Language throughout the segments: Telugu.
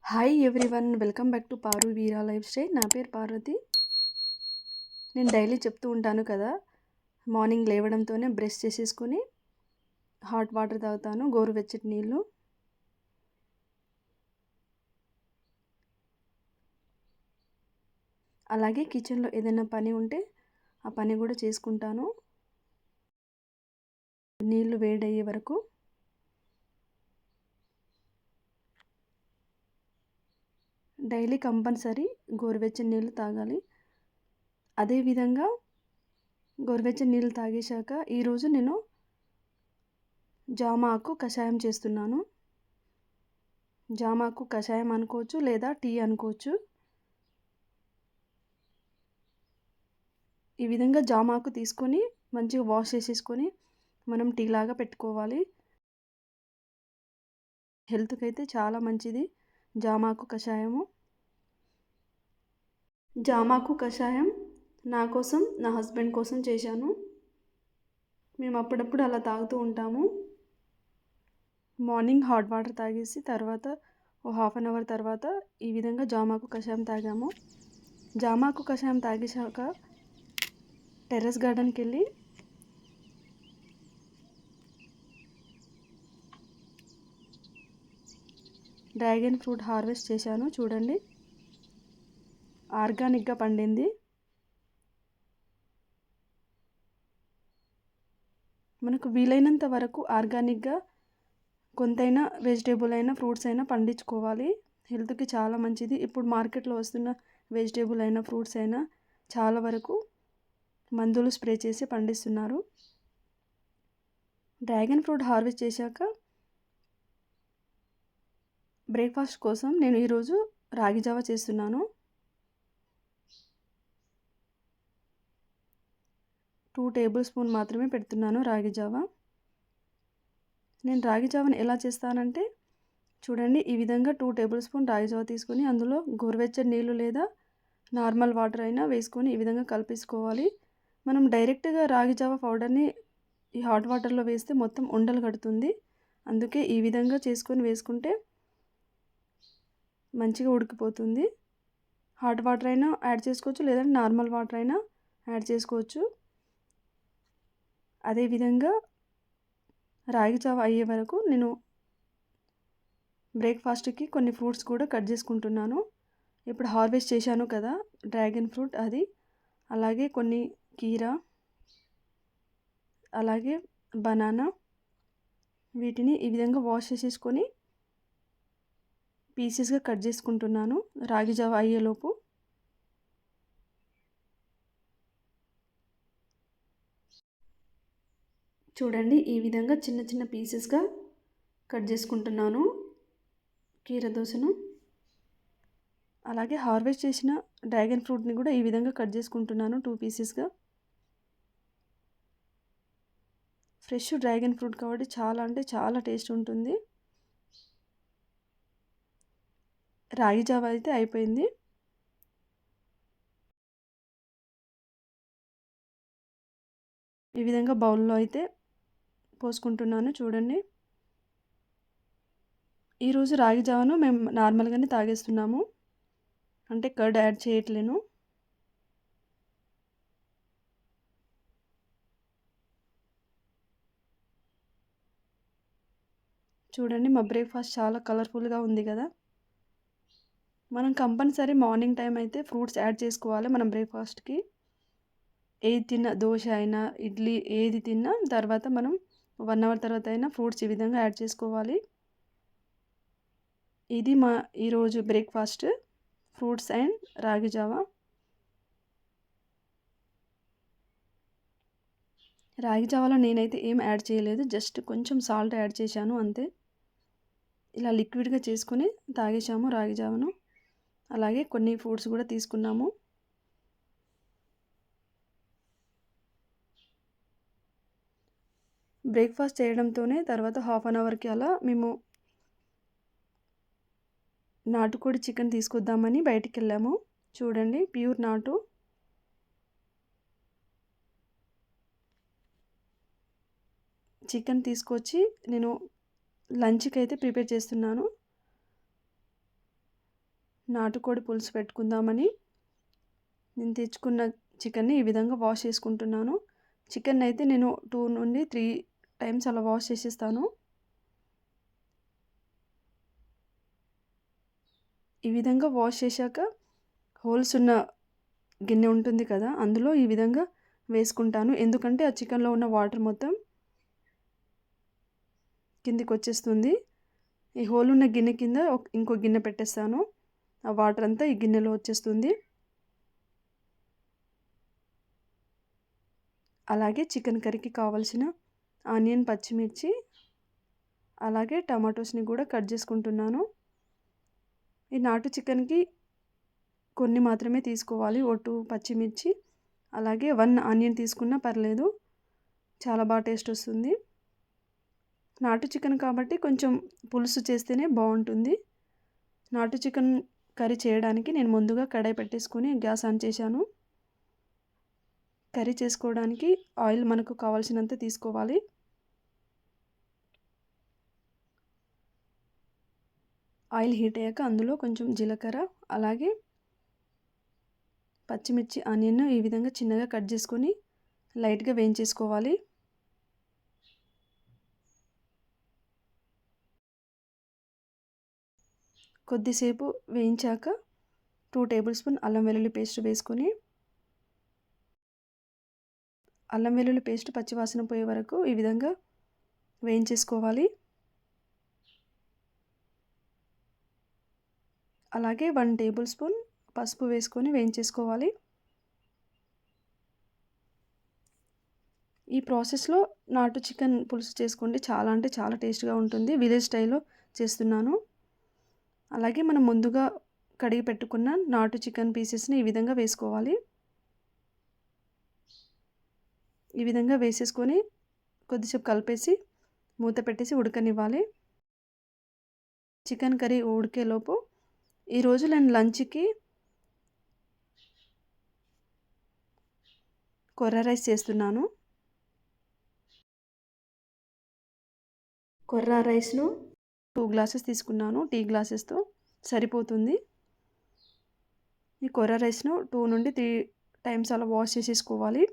Hi everyone, welcome back to Paru Veera life style. నా పేరు పార్వతి. నేను డైలీ చెప్తూ ఉంటాను కదా, మార్నింగ్ లేవడంతోనే బ్రష్ చేసేసుకొని హాట్ వాటర్ తాగుతాను, గోరువెచ్చటి నీళ్ళు. అలాగే కిచెన్లో ఏదైనా పని ఉంటే ఆ పని కూడా చేసుకుంటాను, నీళ్ళు వేడయ్యే వరకు. డైలీ కంపల్సరీ గోరువెచ్చని నీళ్ళు తాగాలి. అదేవిధంగా గోరువెచ్చని నీళ్ళు తాగేశాక ఈరోజు నేను జామాకు కషాయం చేస్తున్నాను. జామాకు కషాయం అనుకోవచ్చు లేదా టీ అనుకోవచ్చు. ఈ విధంగా జామాకు తీసుకొని మంచిగా వాష్ చేసేసుకొని మనం టీ లాగా పెట్టుకోవాలి. హెల్త్కి అయితే చాలా మంచిది జామాకు కషాయము. జామాకు కషాయం నా కోసం, నా హస్బెండ్ కోసం చేశాను. మేము అప్పుడప్పుడు అలా తాగుతూ ఉంటాము. మార్నింగ్ హాట్ వాటర్ తాగేసి తర్వాత ఓ హాఫ్ అన్ అవర్ తర్వాత ఈ విధంగా జామాకు కషాయం తాగాము. జామాకు కషాయం తాగేశాక టెర్రస్ గార్డెన్కి వెళ్ళి డ్రాగన్ ఫ్రూట్ హార్వెస్ట్ చేశాను. చూడండి, ఆర్గానిక్గా పండింది. మనకు వీలైనంత వరకు ఆర్గానిక్గా కొంతైనా వెజిటేబుల్ అయినా ఫ్రూట్స్ అయినా పండించుకోవాలి. హెల్త్కి చాలా మంచిది. ఇప్పుడు మార్కెట్లో వస్తున్న వెజిటేబుల్ అయినా ఫ్రూట్స్ అయినా చాలా వరకు మందులు స్ప్రే చేసి పండిస్తున్నారు. డ్రాగన్ ఫ్రూట్ హార్వెస్ట్ చేశాక బ్రేక్ఫాస్ట్ కోసం నేను ఈరోజు రాగి జావా చేస్తున్నాను. 2 టేబుల్ స్పూన్ మాత్రమే పెడుతున్నాను రాగి జావా. నేను రాగి జావని ఎలా చేస్తానంటే చూడండి, ఈ విధంగా 2 టేబుల్ స్పూన్ రాగి జావా తీసుకొని అందులో గోరువెచ్చని నీళ్ళు లేదా నార్మల్ వాటర్ అయినా వేసుకొని ఈ విధంగా కలిపేసుకోవాలి. మనం డైరెక్ట్గా రాగి జావా పౌడర్ని ఈ హాట్ వాటర్లో వేస్తే మొత్తం ఉండలు కడుతుంది. అందుకే ఈ విధంగా చేసుకొని వేసుకుంటే మంచిగా ఉడికిపోతుంది. హాట్ వాటర్ అయినా యాడ్ చేసుకోవచ్చు, లేదంటే నార్మల్ వాటర్ అయినా యాడ్ చేసుకోవచ్చు. అదేవిధంగా రాగి జావ అయ్యే వరకు నేను బ్రేక్ఫాస్ట్కి కొన్ని ఫ్రూట్స్ కూడా కట్ చేసుకుంటున్నాను. ఇప్పుడు హార్వెస్ట్ చేశాను కదా డ్రాగన్ ఫ్రూట్, అది అలాగే కొన్ని కీరా, అలాగే బనానా, వీటిని ఈ విధంగా వాష్ చేసేసుకొని పీసెస్గా కట్ చేసుకుంటున్నాను రాగి జావ అయ్యేలోపు. చూడండి, ఈ విధంగా చిన్న చిన్న పీసెస్గా కట్ చేసుకుంటున్నాను కీర దోసను. అలాగే హార్వెస్ట్ చేసిన డ్రాగన్ ఫ్రూట్ని కూడా ఈ విధంగా కట్ చేసుకుంటున్నాను 2 పీసెస్గా. ఫ్రెష్ డ్రాగన్ ఫ్రూట్ కాబట్టి చాలా అంటే చాలా టేస్ట్ ఉంటుంది. రాగి జావ అయితే అయిపోయింది. ఈ విధంగా బౌల్లో అయితే పోసుకుంటున్నాను. చూడండి, ఈరోజు రాగి జావను మేము నార్మల్గానే తాగేస్తున్నాము, అంటే కర్డ్ యాడ్ చేయట్లేను. చూడండి, మా బ్రేక్ఫాస్ట్ చాలా కలర్ఫుల్గా ఉంది కదా. మనం కంపల్సరీ మార్నింగ్ టైం అయితే ఫ్రూట్స్ యాడ్ చేసుకోవాలి మనం బ్రేక్ఫాస్ట్కి. ఏది తిన్నా, దోశ అయినా ఇడ్లీ ఏది తిన్నా తర్వాత మనం 1 అవర్ తర్వాత అయినా ఫ్రూట్స్ ఈ విధంగా యాడ్ చేసుకోవాలి. ఇది మా ఈరోజు బ్రేక్ఫాస్ట్, ఫ్రూట్స్ అండ్ రాగి జావా. రాగి జావాలో నేనైతే ఏం యాడ్ చేయలేదు, జస్ట్ కొంచెం సాల్ట్ యాడ్ చేశాను అంతే. ఇలా లిక్విడ్గా చేసుకొని తాగేసాము రాగి జావను. అలాగే కొన్ని ఫ్రూట్స్ కూడా తీసుకున్నాము. బ్రేక్ఫాస్ట్ చేయడంతోనే తర్వాత హాఫ్ అన్ అవర్కి అలా మేము నాటుకోడి చికెన్ తీసుకొద్దామని బయటికి వెళ్ళాము. చూడండి, ప్యూర్ నాటు చికెన్ తీసుకొచ్చి నేను లంచ్కి అయితే ప్రిపేర్ చేస్తున్నాను. నాటుకోడి పులుసు పెట్టుకుందామని నేను తెచ్చుకున్న చికెన్ని ఈ విధంగా వాష్ చేసుకుంటున్నాను. చికెన్ అయితే నేను 2 నుండి 3 టైమ్స్ అలా వాష్ చేసేస్తాను. ఈ విధంగా వాష్ చేశాక హోల్స్ ఉన్న గిన్నె ఉంటుంది కదా, అందులో ఈ విధంగా వేసుకుంటాను. ఎందుకంటే ఆ చికెన్లో ఉన్న వాటర్ మొత్తం కిందికి వచ్చేస్తుంది. ఈ హోల్ ఉన్న గిన్నె కింద ఇంకో గిన్నె పెట్టేస్తాను. ఆ వాటర్ అంతా ఈ గిన్నెలో వచ్చేస్తుంది. అలాగే చికెన్ కర్రీకి కావాల్సిన ఆనియన్, పచ్చిమిర్చి, అలాగే టమాటోస్ని కూడా కట్ చేసుకుంటున్నాను. ఈ నాటు చికెన్కి కొన్ని మాత్రమే తీసుకోవాలి. 2 పచ్చిమిర్చి అలాగే 1 ఆనియన్ తీసుకున్నా పర్లేదు, చాలా బాగా టేస్ట్ వస్తుంది. నాటు చికెన్ కాబట్టి కొంచెం పులుసు చేస్తేనే బాగుంటుంది. నాటు చికెన్ కర్రీ చేయడానికి నేను ముందుగా కడాయి పెట్టేసుకొని గ్యాస్ ఆన్ చేశాను. కర్రీ చేసుకోవడానికి ఆయిల్ మనకు కావాల్సినంత తీసుకోవాలి. ఆయిల్ హీట్ అయ్యాక అందులో కొంచెం జీలకర్ర, అలాగే పచ్చిమిర్చి, ఆనియన్ ఈ విధంగా చిన్నగా కట్ చేసుకొని లైట్గా వేయించేసుకోవాలి. కొద్దిసేపు వేయించాక 2 టేబుల్ స్పూన్ అల్లం వెల్లుల్లి పేస్ట్ వేసుకొని అల్లం వెల్లుల్లి పేస్ట్ పచ్చివాసన పోయే వరకు ఈ విధంగా వేయించేసుకోవాలి. అలాగే 1 టేబుల్ స్పూన్ పసుపు వేసుకొని వేయించేసుకోవాలి. ఈ ప్రాసెస్లో నాటు చికెన్ పులుసు చేసుకోండి, చాలా అంటే చాలా టేస్ట్గా ఉంటుంది. విలేజ్ స్టైల్లో చేస్తున్నాను. అలాగే మనం ముందుగా కడిగి పెట్టుకున్న నాటు చికెన్ పీసెస్ని ఈ విధంగా వేసుకోవాలి. ఈ విధంగా వేసేసుకొని కొద్దిసేపు కలిపేసి మూత పెట్టేసి ఉడకనివ్వాలి. చికెన్ కర్రీ ఉడికేలోపు ఈరోజు నేను లంచ్కి కొర్ర రైస్ చేస్తున్నాను. కొర్ర రైస్ను 2 గ్లాసెస్ తీసుకున్నాను. టీ గ్లాసెస్తో సరిపోతుంది. ఈ కొర్ర రైస్ను 2 నుండి 3 టైమ్స్ అలా వాష్ చేసేసుకోవాలి.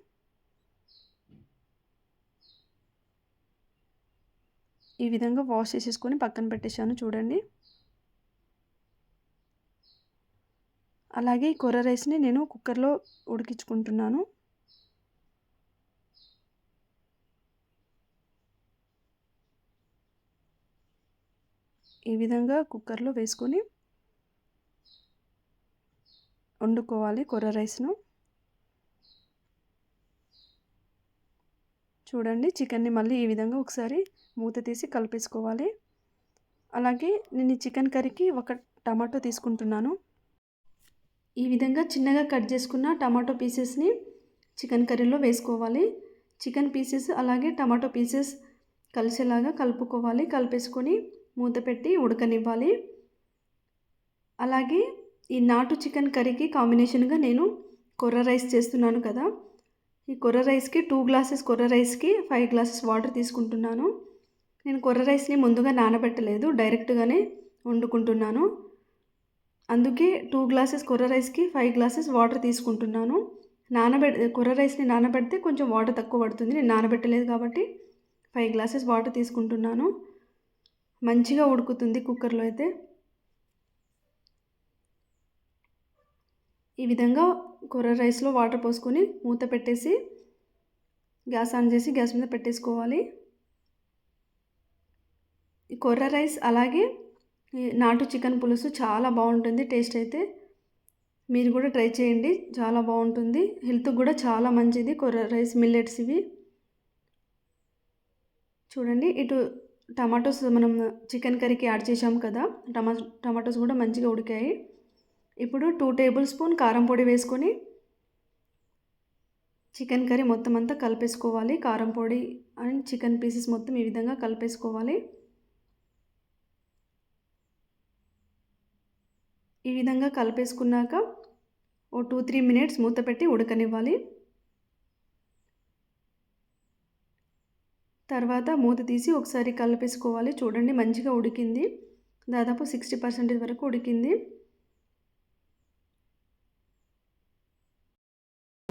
ఈ విధంగా వాష్ చేసేసుకొని పక్కన పెట్టేశాను చూడండి. అలాగే ఈ కొర్ర రైస్ని నేను కుక్కర్లో ఉడికించుకుంటున్నాను. ఈ విధంగా కుక్కర్లో వేసుకొని వండుకోవాలి కొర్ర రైస్ను. చూడండి, చికెన్ని మళ్ళీ ఈ విధంగా ఒకసారి మూత తీసి కలిపేసుకోవాలి. అలాగే నేను ఈ చికెన్ కర్రీకి 1 టమాటో తీసుకుంటున్నాను. ఈ విధంగా చిన్నగా కట్ చేసుకున్న టమాటో పీసెస్ని చికెన్ కర్రీలో వేసుకోవాలి. చికెన్ పీసెస్ అలాగే టమాటో పీసెస్ కలిసేలాగా కలుపుకోవాలి. కలిపేసుకొని మూత పెట్టి ఉడకనివ్వాలి. అలాగే ఈ నాటు చికెన్ కర్రీకి కాంబినేషన్గా నేను కొర్ర రైస్ చేస్తున్నాను కదా, ఈ కొర్ర రైస్కి 2 గ్లాసెస్ కొర్ర రైస్కి 5 గ్లాసెస్ వాటర్ తీసుకుంటున్నాను. నేను కొర్ర రైస్ని ముందుగా నానబెట్టలేదు, డైరెక్ట్గానే వండుకుంటున్నాను. అందుకే 2 గ్లాసెస్ కొర్ర రైస్కి 5 గ్లాసెస్ వాటర్ తీసుకుంటున్నాను. కొర్ర రైస్ని నానబెడితే కొంచెం వాటర్ తక్కువ పడుతుంది. నేను నానబెట్టలేదు కాబట్టి 5 గ్లాసెస్ వాటర్ తీసుకుంటున్నాను. మంచిగా ఉడుకుతుంది కుక్కర్లో అయితే. ఈ విధంగా కొర్ర రైస్లో వాటర్ పోసుకొని మూత పెట్టేసి గ్యాస్ ఆన్ చేసి గ్యాస్ మీద పెట్టేసుకోవాలి. ఈ కొర్ర రైస్ అలాగే ఈ నాటు చికెన్ పులుసు చాలా బాగుంటుంది. టేస్ట్ అయితే మీరు కూడా ట్రై చేయండి, చాలా బాగుంటుంది. హెల్త్కి కూడా చాలా మంచిది కొర్ర రైస్, మిల్లెట్స్ ఇవి. చూడండి, ఇటు టమాటోస్ మనం చికెన్ కర్రీకి యాడ్ చేసాం కదా, టమాటోస్ కూడా మంచిగా ఉడికాయి. ఇప్పుడు 2 టేబుల్ స్పూన్ కారం పొడి వేసుకొని చికెన్ కర్రీ మొత్తం అంతా కలిపేసుకోవాలి. కారం పొడి అండ్ చికెన్ పీసెస్ మొత్తం ఈ విధంగా కలిపేసుకోవాలి. ఈ విధంగా కలిపేసుకున్నాక 2-3 మినిట్స్ మూత పెట్టి ఉడకనివ్వాలి. తర్వాత మూత తీసి ఒకసారి కలిపేసుకోవాలి. చూడండి, మంచిగా ఉడికింది. దాదాపు 60% వరకు ఉడికింది.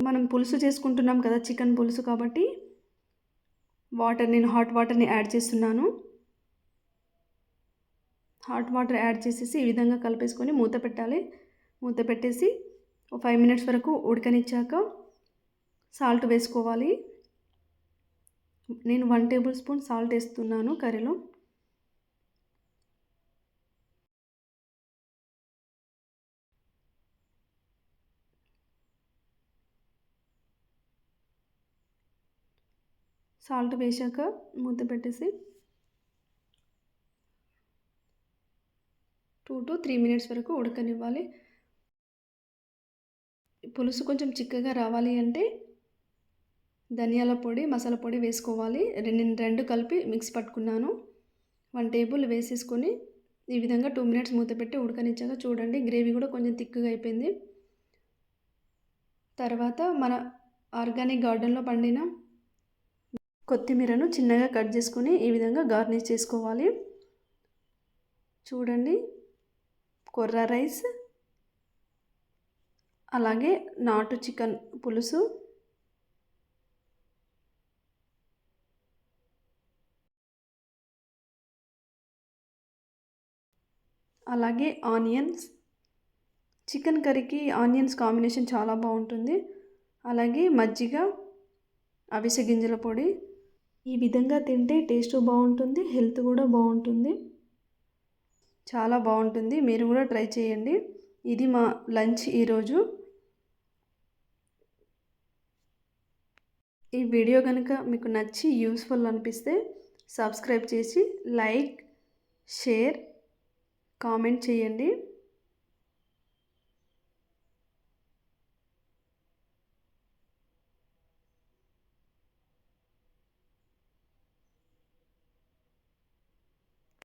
మనం పులుసు చేసుకుంటున్నాం కదా, చికెన్ పులుసు, కాబట్టి నేను హాట్ వాటర్ని యాడ్ చేస్తున్నాను. హాట్ వాటర్ యాడ్ చేసేసి ఈ విధంగా కలిపేసుకొని మూత పెట్టాలి. మూత పెట్టేసి 5 మినిట్స్ వరకు ఉడకనిచ్చాక సాల్ట్ వేసుకోవాలి. నేను 1 టేబుల్ స్పూన్ సాల్ట్ వేస్తున్నాను కర్రీలో. సాల్ట్ వేసాక మూత పెట్టేసి 2 to 3 మినిట్స్ వరకు ఉడకనివ్వాలి. పులుసు కొంచెం చిక్కగా రావాలి అంటే ధనియాల పొడి, మసాలా పొడి వేసుకోవాలి. నేను 2 కలిపి మిక్స్ పట్టుకున్నాను. 1 టేబుల్ వేసేసుకొని ఈ విధంగా 2 మినిట్స్ మూత పెట్టి ఉడకనిచ్చాక చూడండి గ్రేవీ కూడా కొంచెం థిక్గా అయిపోయింది. తర్వాత మన ఆర్గానిక్ గార్డెన్లో పండిన కొత్తిమీరను చిన్నగా కట్ చేసుకొని ఈ విధంగా గార్నిష్ చేసుకోవాలి. చూడండి కొర్ర రైస్, అలాగే నాటు చికెన్ పులుసు, అలాగే ఆనియన్స్. చికెన్ కర్రీకి ఆనియన్స్ కాంబినేషన్ చాలా బాగుంటుంది. అలాగే మజ్జిగ, అవిసె గింజల పొడి. ఈ విధంగా తింటే టేస్ట్ బాగుంటుంది, హెల్త్ కూడా బాగుంటుంది, చాలా బాగుంటుంది. మీరు కూడా ట్రై చేయండి. ఇది మా లంచ్ ఈరోజు. ఈ వీడియో కనుక మీకు నచ్చి యూస్ఫుల్ అనిపిస్తే సబ్స్క్రైబ్ చేసి లైక్, షేర్, కామెంట్ చేయండి.